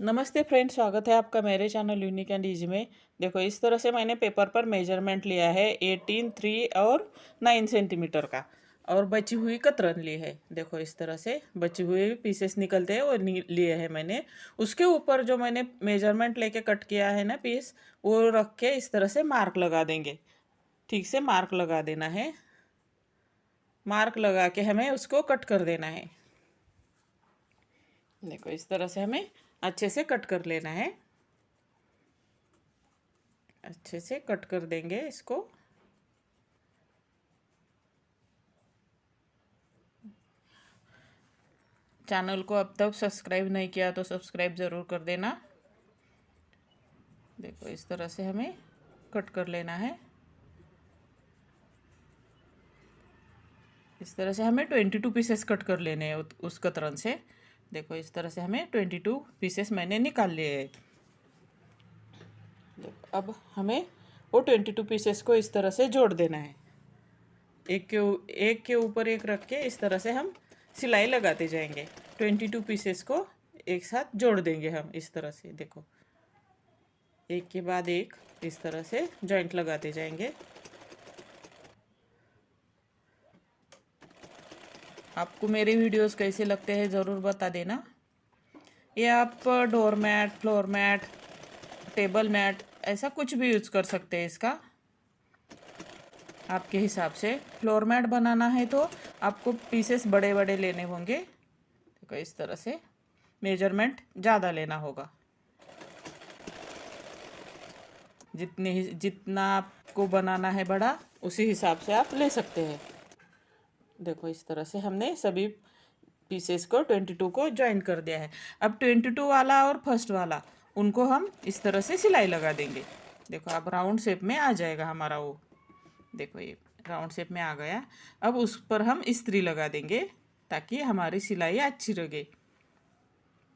नमस्ते फ्रेंड्स, स्वागत है आपका मेरे चैनल यूनिक एंड इजी में। देखो इस तरह से मैंने पेपर पर मेजरमेंट लिया है 18, 3 और 9 सेंटीमीटर का, और बची हुई कतरन ली है। देखो इस तरह से बची हुई पीसेस निकलते हैं वो लिए हैं मैंने। उसके ऊपर जो मैंने मेजरमेंट लेके कट किया है ना पीस, वो रख के इस तरह से मार्क लगा देंगे। ठीक से मार्क लगा देना है। मार्क लगा के हमें उसको कट कर देना है। देखो इस तरह से हमें अच्छे से कट कर लेना है। अच्छे से कट कर देंगे इसको। चैनल को अब तक सब्सक्राइब नहीं किया तो सब्सक्राइब ज़रूर कर देना। देखो इस तरह से हमें कट कर लेना है। इस तरह से हमें 22 पीसेस कट कर लेने हैं उस कतरन से। देखो इस तरह से हमें 22 पीसेस मैंने निकाल लिए हैं। देखो अब हमें वो 22 पीसेस को इस तरह से जोड़ देना है। एक के ऊपर एक रख के इस तरह से हम सिलाई लगाते जाएंगे। 22 पीसेस को एक साथ जोड़ देंगे हम इस तरह से। देखो एक के बाद एक इस तरह से जॉइंट लगाते जाएंगे। आपको मेरे वीडियोस कैसे लगते हैं ज़रूर बता देना। ये आप door mat, floor mat, table mat ऐसा कुछ भी यूज़ कर सकते हैं इसका, आपके हिसाब से। फ्लोर मैट बनाना है तो आपको पीसेस बड़े बड़े लेने होंगे। देखो इस तरह से मेजरमेंट ज़्यादा लेना होगा। जितना आपको बनाना है बड़ा, उसी हिसाब से आप ले सकते हैं। देखो इस तरह से हमने सभी पीसेस को 22 को ज्वाइन कर दिया है। अब 22 वाला और फर्स्ट वाला उनको हम इस तरह से सिलाई लगा देंगे। देखो अब राउंड शेप में आ जाएगा हमारा वो। देखो ये राउंड शेप में आ गया। अब उस पर हम इस्त्री लगा देंगे ताकि हमारी सिलाई अच्छी लगे।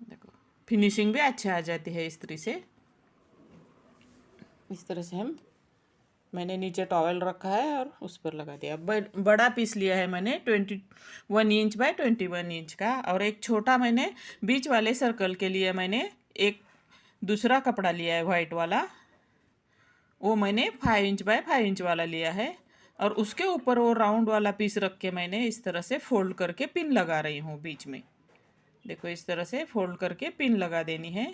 देखो फिनिशिंग भी अच्छा आ जाती है इस्त्री से। इस तरह से मैंने नीचे टॉवेल रखा है और उस पर लगा दिया। बड़ा पीस लिया है मैंने 21 इंच बाय 21 इंच का, और एक छोटा मैंने बीच वाले सर्कल के लिए मैंने एक दूसरा कपड़ा लिया है वाइट वाला। वो मैंने 5 इंच बाय 5 इंच वाला लिया है, और उसके ऊपर वो राउंड वाला पीस रख के मैंने इस तरह से फोल्ड करके पिन लगा रही हूँ बीच में। देखो इस तरह से फोल्ड करके पिन लगा देनी है।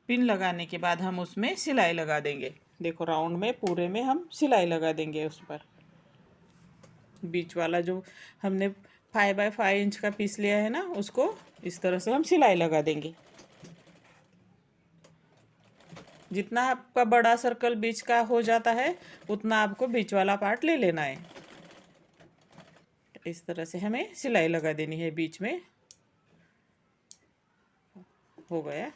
पिन लगाने के बाद हम उसमें सिलाई लगा देंगे। देखो राउंड में पूरे में हम सिलाई लगा देंगे उस पर। बीच वाला जो हमने 5 बाय 5 इंच का पीस लिया है ना, उसको इस तरह से हम सिलाई लगा देंगे। जितना आपका बड़ा सर्कल बीच का हो जाता है उतना आपको बीच वाला पार्ट ले लेना है। इस तरह से हमें सिलाई लगा देनी है बीच में। हो गया।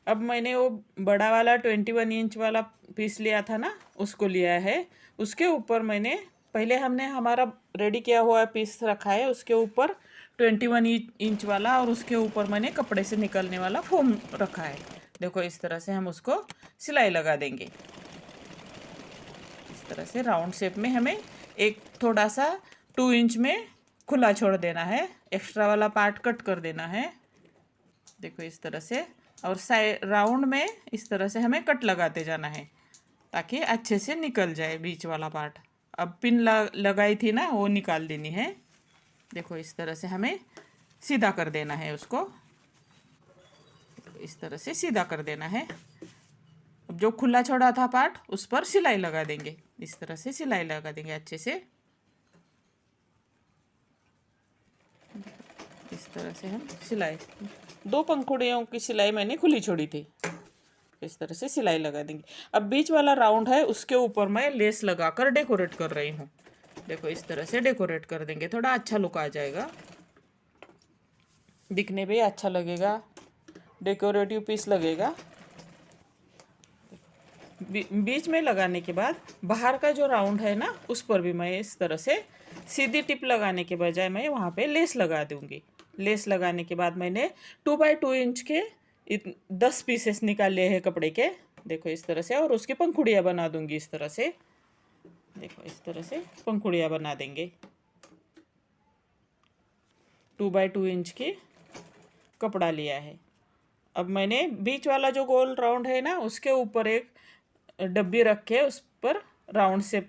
अब मैंने वो बड़ा वाला 21 इंच वाला पीस लिया था ना, उसको लिया है। उसके ऊपर मैंने पहले हमने हमारा रेडी किया हुआ पीस रखा है, उसके ऊपर 21 इंच वाला, और उसके ऊपर मैंने कपड़े से निकलने वाला फोम रखा है। देखो इस तरह से हम उसको सिलाई लगा देंगे। इस तरह से राउंड शेप में हमें एक थोड़ा सा 2 इंच में खुला छोड़ देना है। एक्स्ट्रा वाला पार्ट कट कर देना है। देखो इस तरह से, और साइड राउंड में इस तरह से हमें कट लगाते जाना है ताकि अच्छे से निकल जाए बीच वाला पार्ट। अब पिन लगाई थी ना, वो निकाल देनी है। देखो इस तरह से हमें सीधा कर देना है उसको। इस तरह से सीधा कर देना है। अब जो खुला छोड़ा था पार्ट, उस पर सिलाई लगा देंगे। इस तरह से सिलाई लगा देंगे अच्छे से। इस तरह से हम सिलाई, 2 पंखुड़ियों की सिलाई मैंने खुली छोड़ी थी। इस तरह से सिलाई लगा देंगे। अब बीच वाला राउंड है, उसके ऊपर मैं लेस लगाकर डेकोरेट कर रही हूँ। देखो इस तरह से डेकोरेट कर देंगे, थोड़ा अच्छा लुक आ जाएगा, दिखने में अच्छा लगेगा, डेकोरेटिव पीस लगेगा। बीच में लगाने के बाद बाहर का जो राउंड है ना, उस पर भी मैं इस तरह से सीधी टिप लगाने के बजाय मैं वहाँ पे लेस लगा दूँगी। लेस लगाने के बाद मैंने 2 बाय 2 इंच के 10 पीसेस निकाले हैं कपड़े के। देखो इस तरह से, और उसकी पंखुड़ियाँ बना दूँगी इस तरह से। देखो इस तरह से पंखुड़ियाँ बना देंगे। 2 बाय 2 इंच की कपड़ा लिया है, अब मैंने बीच वाला जो गोल राउंड है ना, उसके ऊपर एक डब्बी रख के उस पर राउंड शेप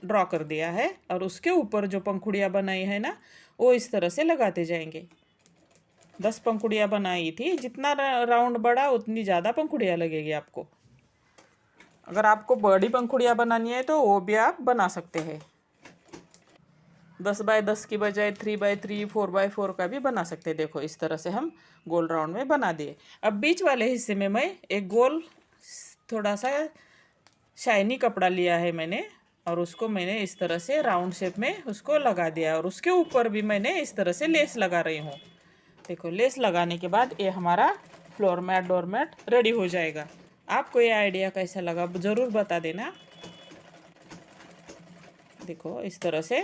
ड्रॉ कर दिया है, और उसके ऊपर जो पंखुड़ियाँ बनाई है ना, वो इस तरह से लगाते जाएंगे। 10 पंखुड़ियाँ बनाई थी, जितना राउंड बड़ा उतनी ज़्यादा पंखुड़ियाँ लगेगी आपको। अगर आपको बड़ी पंखुड़ियाँ बनानी है तो वो भी आप बना सकते हैं। 10 बाय 10 की बजाय 3 बाय 3, 4 बाय 4 का भी बना सकते हैं। देखो इस तरह से हम गोल राउंड में बना दिए। अब बीच वाले हिस्से में मैं एक गोल थोड़ा सा शाइनी कपड़ा लिया है मैंने, और उसको मैंने इस तरह से राउंड शेप में उसको लगा दिया, और उसके ऊपर भी मैंने इस तरह से लेस लगा रही हूँ। देखो लेस लगाने के बाद ये हमारा floor mat door mat ready हो जाएगा। आपको ये आइडिया कैसा लगा ज़रूर बता देना। देखो इस तरह से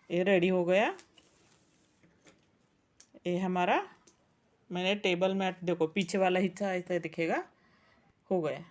ये रेडी हो गया। ये हमारा मैंने टेबल मैट, देखो पीछे वाला हिस्सा ऐसा दिखेगा, हो गया।